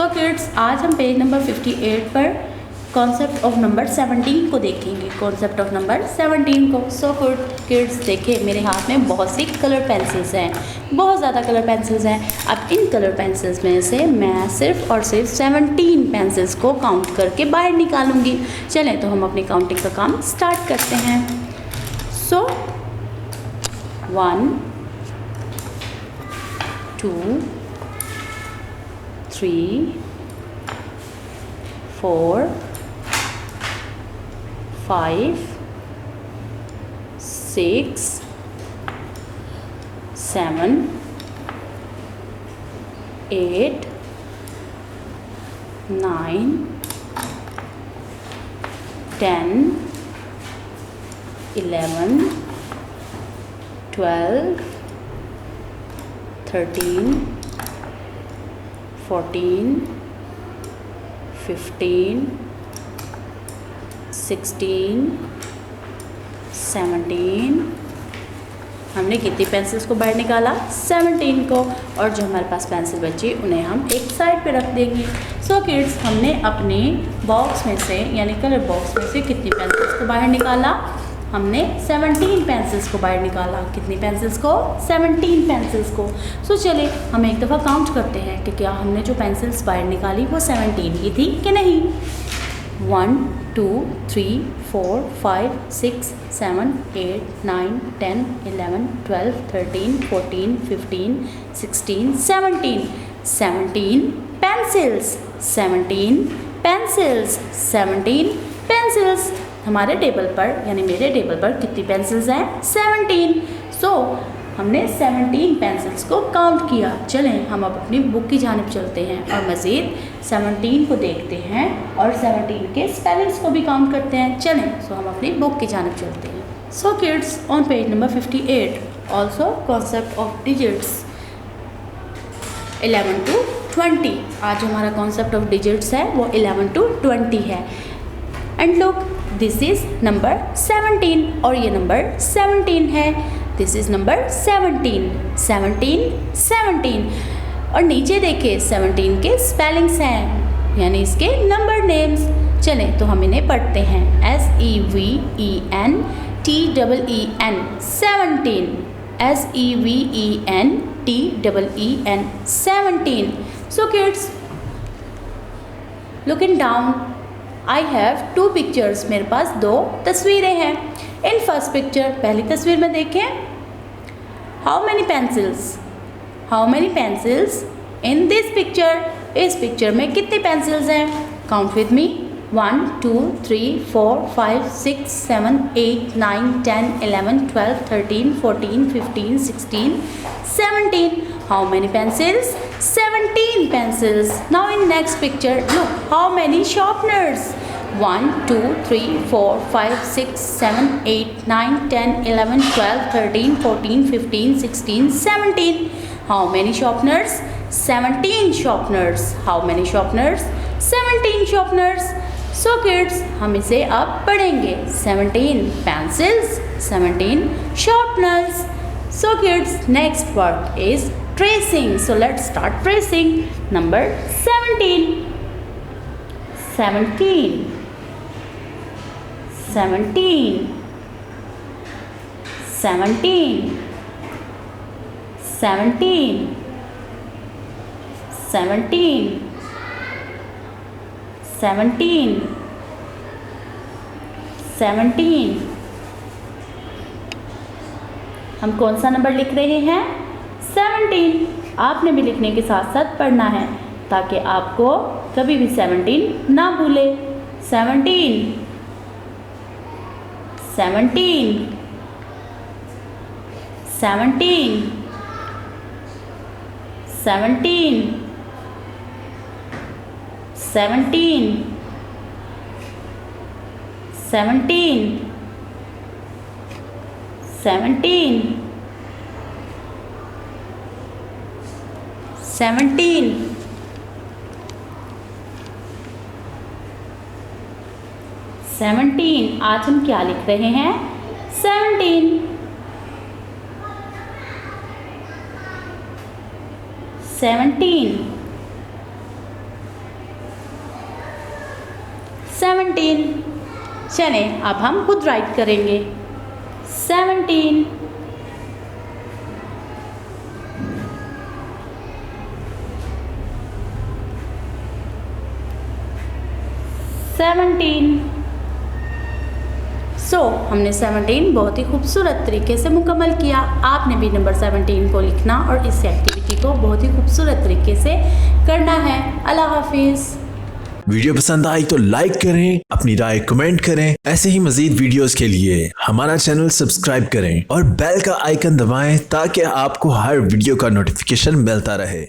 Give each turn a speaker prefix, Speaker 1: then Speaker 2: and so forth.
Speaker 1: So kids, आज हम page number 58 पर कॉन्सेप्ट ऑफ नंबर 17 को देखेंगे, कॉन्सेप्ट ऑफ नंबर 17 को। सो गुड किड्स, देखिए मेरे हाथ में बहुत सी कलर पेंसिल्स हैं, बहुत ज़्यादा कलर पेंसिल्स हैं। अब इन कलर पेंसिल्स में से मैं सिर्फ और सिर्फ 17 पेंसिल्स को काउंट करके बाहर निकालूंगी। चलें तो हम अपनी काउंटिंग का काम स्टार्ट करते हैं। सो 1 2 3 4 5 6 7 8 9 10 11 12 13 14 15 16 17। हमने कितनी पेंसिल्स को बाहर निकाला? 17 को। और जो हमारे पास पेंसिल बची उन्हें हम एक साइड पे रख देंगे। सो किड्स, हमने अपने बॉक्स में से यानी कलर बॉक्स में से कितनी पेंसिल्स को बाहर निकाला? हमने 17 पेंसिल्स को बाहर निकाला। कितनी पेंसिल्स को? 17 पेंसिल्स को। सो चलिए हम एक दफ़ा काउंट करते हैं कि क्या हमने जो पेंसिल्स बाहर निकाली वो 17 ही थी कि नहीं। 1 2 3 4 5 6 7 8 9 10 11 12 13 14 15 16 17। 17 पेंसिल्स, 17 पेंसिल्स, 17 पेंसिल्स। हमारे टेबल पर यानी मेरे टेबल पर कितनी पेंसिल्स हैं? 17। सो हमने 17 पेंसिल्स को काउंट किया। चलें हम अब अपनी बुक की जानिब चलते हैं और मज़ीद 17 को देखते हैं और 17 के स्पेलिंग्स को भी काउंट करते हैं। चलें सो हम अपनी बुक की जानिब चलते हैं। So kids, on page number 58 also concept of digits 11 to 20। आज हमारा कॉन्सेप्ट ऑफ डिजिट्स है वो 11 to 20 है। And look, this is number 17 और ये नंबर 17 है। This is number 17 17 17। और नीचे देखिए 17 के स्पेलिंग्स हैं यानी इसके नंबर नेम्स। चलें तो हम इन्हें पढ़ते हैं। SEVEN TEEN 17, SEVEN TEEN 17। So kids, looking down, I have 2 pictures। मेरे पास 2 तस्वीरें हैं। इन फर्स्ट पिक्चर, पहली तस्वीर में देखें, how many pencils, how many pencils in this picture. इस पिक्चर में कितनी पेंसिल्स हैं? Count with me. 1 2 3 4 5 6 7 8 9 10 11 12 13 14 15 16 17। How many pencils? 17 pencils. Now in next picture, look how many sharpeners. 1 2 3 4 5 6 7 8 9 10 11 12 13 14 15 16 17। How many sharpeners? 17 sharpeners. How many sharpeners? 17 sharpeners. So kids, हम इसे अब पढ़ेंगे। 17 pencils, 17 sharpeners. So kids, next word is tracing. So let's start tracing. Number 17. 17 17 17 17 17 17 17। हम कौन सा number लिख रहे हैं? 17। आपने भी लिखने के साथ साथ पढ़ना है ताकि आपको कभी भी 17 ना भूले। 17 17 17 17 17 17 17 17 17। आज हम क्या लिख रहे हैं? 17 17 17। चलें अब हम खुद राइट करेंगे 17। 17। हमने 17 बहुत ही खूबसूरत तरीके से मुकम्मल किया। आपने भी नंबर 17 को लिखना और इस एक्टिविटी को बहुत ही खूबसूरत तरीके से करना है। अल्लाह हाफिज़।
Speaker 2: वीडियो पसंद आई तो लाइक करें, अपनी राय कमेंट करें। ऐसे ही मजीद वीडियोस के लिए हमारा चैनल सब्सक्राइब करें और बेल का आइकन दबाएं ताकि आपको हर वीडियो का नोटिफिकेशन मिलता रहे।